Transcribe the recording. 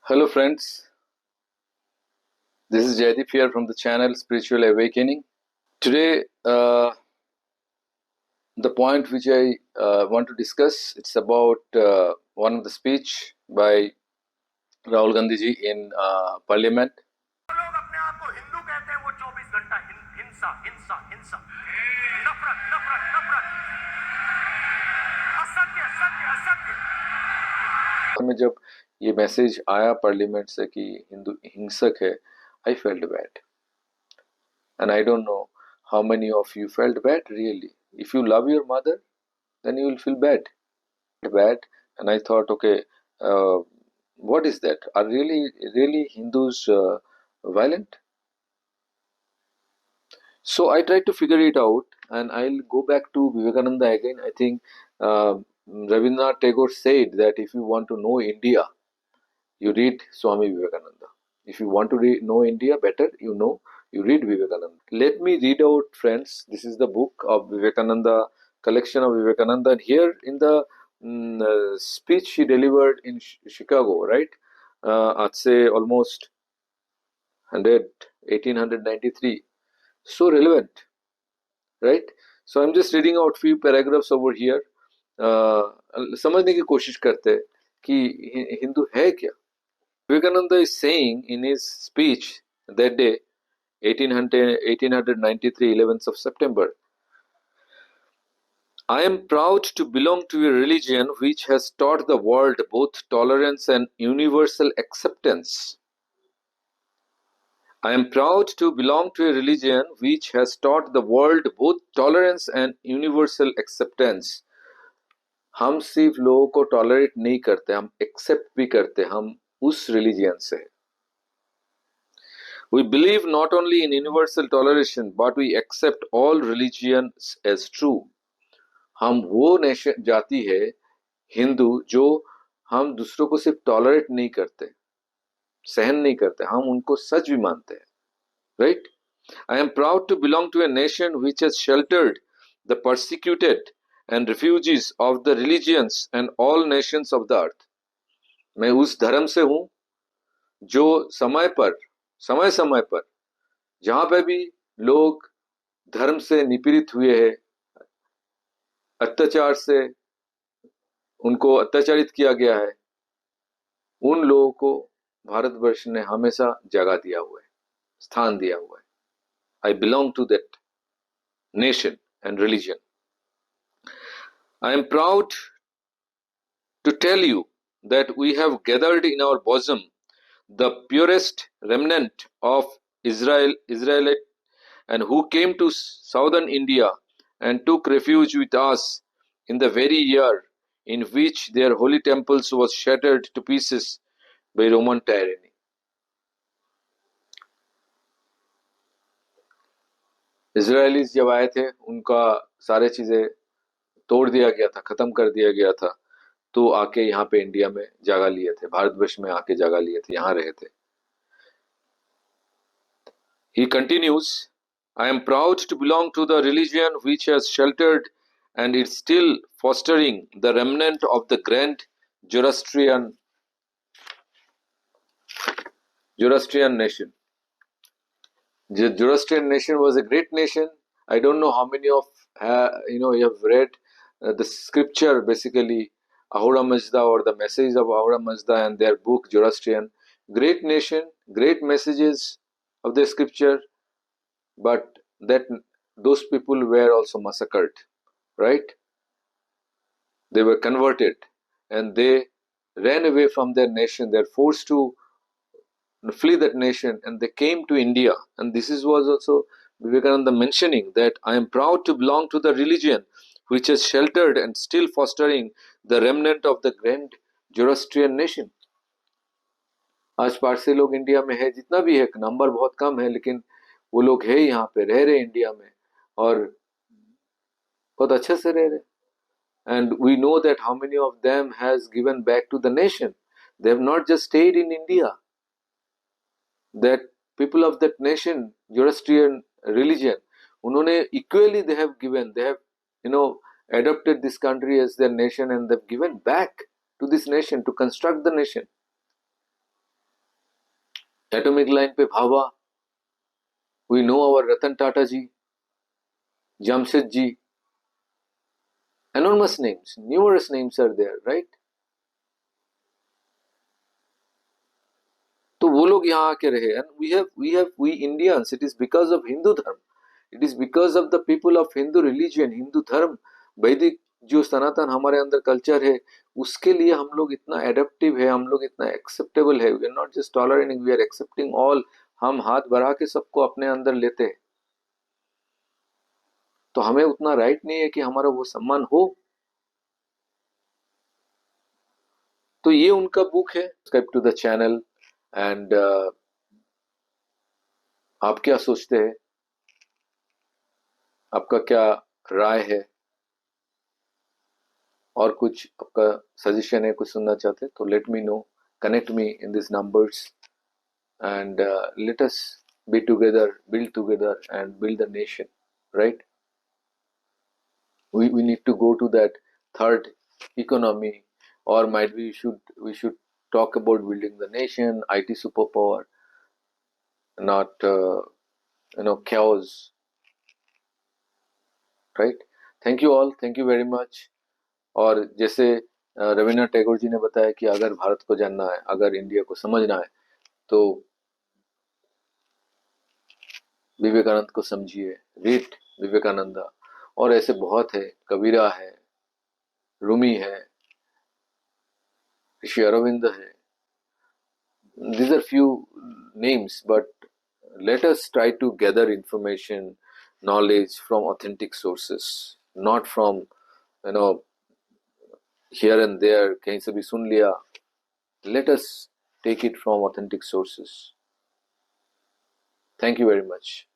Hello, friends. This is Jaydeep here from the channel Spiritual Awakening. Today, the point which I want to discuss it's about one of the speech by Rahul Gandhi ji in Parliament. लोग अपने आप को हिंदू कहते हैं वो 24 घंटा हिंसा हिंसा हिंसा नफरत नफरत नफरत असत्य सत्य असत्य में जब ये मैसेज आया पार्लियामेंट से कि हिंदू हिंसक है, I felt bad, and I don't know how many of you felt bad. Really, if you love your mother, then you will feel bad, and I thought, okay, what is that? Are really Hindus violent? So I tried to figure it out, and I'll go back to Vivekananda again. I think Rabindranath Tagore said that if you want to know India, you read Swami Vivekananda. If you want to know India better, you read Vivekananda. Let me read out, friends. This is the book of Vivekananda, collection of Vivekananda. And here in the speech he delivered in Chicago, right? I'd say almost 1893. So relevant, right? So I'm just reading out few paragraphs over here. समझने की कोशिश करते हैं कि हिंदू है क्या. Vivekananda is saying in his speech that day, 1893, 11th of September, I am proud to belong to a religion which has taught the world both tolerance and universal acceptance. I am proud to belong to a religion which has taught the world both tolerance and universal acceptance. हम सिर्फ लोगों को tolerate नहीं करते, हम accept भी करते, हम उस रिलीजियन से. We believe not only in universal toleration, but we accept all religions as true. हम वो नेशन जाति है हिंदू जो हम दूसरों को सिर्फ टॉलरेट नहीं करते, सहन नहीं करते, हम उनको सच भी मानते हैं. Right? I am proud to belong to a nation which has sheltered the persecuted and refugees of the religions and all nations of the earth. मैं उस धर्म से हूं जो समय समय पर जहां पे भी लोग धर्म से निपीड़ित हुए हैं, अत्याचार से उनको अत्याचारित किया गया है, उन लोगों को भारतवर्ष ने हमेशा जगह दिया हुआ है, स्थान दिया हुआ है. I belong to that nation and religion. I am proud to tell you that we have gathered in our bosom the purest remnant of Israelite, and who came to southern India and took refuge with us in the very year in which their holy temples was shattered to pieces by Roman tyranny. Israelis जब आए थे उनका सारे चीजें तोड़ दिया गया था, खत्म कर दिया गया था, तो आके यहाँ पे इंडिया में जगह लिए थे, भारतवर्ष में आके जगह लिए थे, यहाँ रहे थे. He continues, I am proud to belong to the religion which has sheltered and is still fostering the remnant of the grand Zoroastrian nation. The Zoroastrian nation was a great nation. I don't know how many of you have read the scripture, basically Ahura Mazda, or the message of Ahura Mazda and their book Zoroastrian. Great nation, great messages of the scripture, but that those people were also massacred, right? They were converted and they ran away from their nation. They were forced to flee that nation and they came to India. And this was also Vivekananda mentioning that I am proud to belong to the religion which has sheltered and still fostering the remnant of the grand Zoroastrian nation. आज पारसी लोग India में है, जितना भी है, number बहुत कम है, लेकिन वो लोग है यहाँ पे, रह रहे इंडिया में और बहुत अच्छे से रह रहे. And we know that how many of them has given back to the nation. They have not just stayed in India. That people of that nation, Zoroastrian religion, उन्होंने equally they have given, they have adopted this country as their nation and they've given back to this nation to construct the nation. Atomic line पे Bhabha, we know our Ratan Tata ji, Jamshed ji, enormous names, numerous names are there, right? तो वो लोग यहाँ आके रहे, and we Indians, it is because of Hindu धर्म, it is because of the people of Hindu religion, Hindu धर्म, वैदिक जो सनातन हमारे अंदर कल्चर है, उसके लिए हम लोग इतना एडेप्टिव है, हम लोग इतना एक्सेप्टेबल है, we are not just tolerating, we are accepting all, हम हाथ बढ़ा के सबको अपने अंदर लेते हैं। तो हमें उतना राइट नहीं है कि हमारा वो सम्मान हो। तो ये उनका बुक है, subscribe to the channel. And आप क्या सोचते हैं, आपका क्या राय है, और कुछ आपका सजेशन है, कुछ सुनना चाहते हैं तो let me know, connect me in these numbers, and let us be together, build together and build the nation, right? We need to go to that third economy, or might we should talk about building the nation, IT superpower, not chaos, right? Thank you all, thank you very much। और जैसे रविन्द्रनाथ टैगोर जी ने बताया कि अगर भारत को जानना है, अगर इंडिया को समझना है, तो विवेकानंद को समझिए, रीड विवेकानंदा। और ऐसे बहुत है, कबीरा है, रूमी है, ऋषि अरविंद है। These are few names, but let us try to gather information, knowledge from authentic sources, not from you know here and there, कहीं से भी सुन लिया। Let us take it from authentic sources. Thank you very much.